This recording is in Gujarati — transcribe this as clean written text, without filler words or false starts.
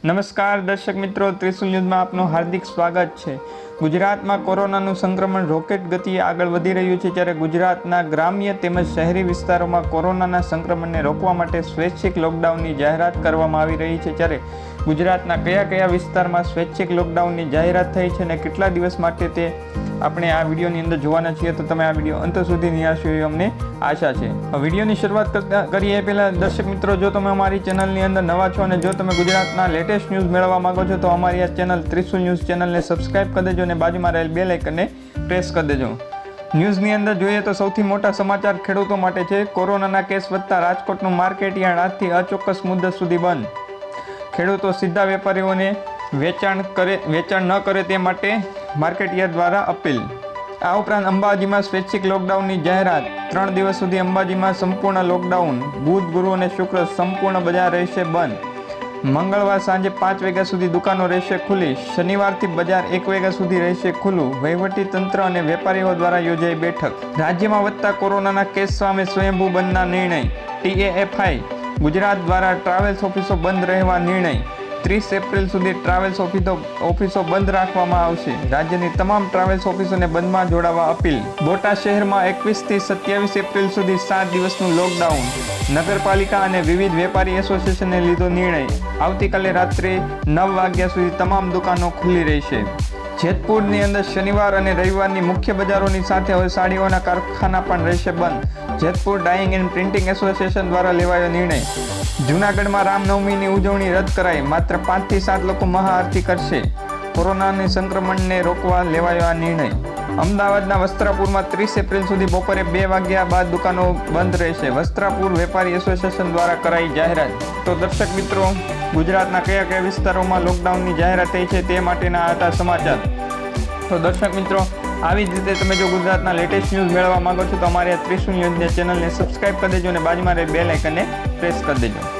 નમસ્કાર દર્શક મિત્રો, ત્રિશુલ ન્યૂઝમાં આપનું હાર્દિક સ્વાગત છે। ગુજરાતમાં કોરોનાનું સંક્રમણ રોકેટ ગતિએ આગળ વધી રહ્યું છે, ત્યારે ગુજરાતના ગ્રામ્ય તેમજ શહેરી વિસ્તારોમાં કોરોનાના સંક્રમણને રોકવા માટે સ્વૈચ્છિક લોકડાઉનની જાહેરાત કરવામાં આવી રહી છે। ત્યારે ગુજરાતના કયા વિસ્તારમાં સ્વૈચ્છિક લોકડાઉનની જાહેરાત થઈ છે અને કેટલા દિવસ માટે તે આપણે આ વિડીયોની અંદર જોવાના છીએ, તો તમે આ વિડીયો અંત સુધી નિહાળશો એવી અમને આશા છે। વિડીયોની શરૂઆત કરીએ પહેલાં દર્શક મિત્રો, જો તમે અમારી ચેનલની અંદર નવા છો અને જો તમે ગુજરાતના લેટેસ્ટ ન્યૂઝ મેળવવા માંગો છો તો અમારી આ ચેનલ ત્રિશુલ ન્યૂઝ ચેનલને સબસ્ક્રાઇબ કરી દેજો અને બાજુમાં રહેલ બેલ આઇકનને પ્રેસ કરી દેજો। ન્યૂઝની અંદર જોઈએ તો સૌથી મોટા સમાચાર ખેડૂતો માટે છે। કોરોનાના કેસ વધતા રાજકોટનું માર્કેટ યાર્ડ આજથી અચોક્કસ મુદ્દત સુધી બંધ। ખેડૂતો સીધા વેપારીઓને વેચાણ ન કરે તે માટે માર્કેટયાર્ડ દ્વારા અપીલ। આ ઉપરાંત અંબાજીમાં સ્વૈચ્છિક લોકડાઉનની જાહેરાત। 3 દિવસ સુધી અંબાજીમાં સંપૂર્ણ લોકડાઉન। બુધ, ગુરુ અને શુક્ર સંપૂર્ણ બજાર રહેશે બંધ। મંગળવાર સાંજે 5 વાગ્યા સુધી દુકાનો રહેશે ખુલ્લી। શનિવારથી બજાર 1 વાગ્યા સુધી રહેશે ખુલ્લું। વહીવટી તંત્ર અને વેપારીઓ દ્વારા યોજાઈ બેઠક। રાજ્યમાં વધતા કોરોનાના કેસ સામે સ્વયંભૂ બંધના નિર્ણય। TAFI ગુજરાત દ્વારા ટ્રાવેલ્સ ઓફિસો બંધ રહેવા નિર્ણય। 30 એપ્રિલ સુધી ટ્રાવેલ્સ ઓફિસો બંધ રાખવામાં આવશે। રાજ્યની તમામ ટ્રાવેલ્સ ઓફિસોને બંધમાં જોડાવા અપીલ। બોટાદ શહેરમાં 21 થી 27 એપ્રિલ સુધી 7 દિવસનું લોકડાઉન। નગરપાલિકા અને વિવિધ વેપારી એસોસિએશને લીધો નિર્ણય। આવતીકાલે રાત્રે 9 વાગ્યા સુધી તમામ દુકાનો ખુલ્લી રહેશે। જેતપુરની અંદર શનિવાર અને રવિવારની મુખ્ય બજારોની સાથે હવે સાડીઓના કારખાના પણ રહેશે બંધ। Jetpur dying and printing association દ્વારા લેવાયો નિર્ણય। જૂનાગઢમાં રામનવમીની ઉજવણી રદ કરાઈ। માત્ર 5 થી 7 લોકો મહાઆરતી કરશે। કોરોનાના સંક્રમણને રોકવા લેવાયો આ નિર્ણય। અમદાવાદના વસ્ત્રાપુરમાં 30 એપ્રિલ સુધી બપોરે 2 વાગ્યા બાદ દુકાનો બંધ રહેશે। વસ્ત્રાપુર વેપારી એસોસિએશન દ્વારા કરાઈ જાહેરાત। તો દર્શક મિત્રો, ગુજરાતના કયા વિસ્તારોમાં લોકડાઉનની જાહેરાત થઈ છે તે માટેના હતા સમાચાર। તો દર્શક મિત્રો, આવી જ રીતે તમે જો ગુજરાતના લેટેસ્ટ ન્યૂઝ મેળવવા માંગો છો તો અમારી આ ત્રિશુલ ન્યૂઝ ચેનલને સબસ્ક્રાઇબ કરી દેજો અને બાજુમાં રહેલ બેલ આઇકનને પ્રેસ કરી દેજો।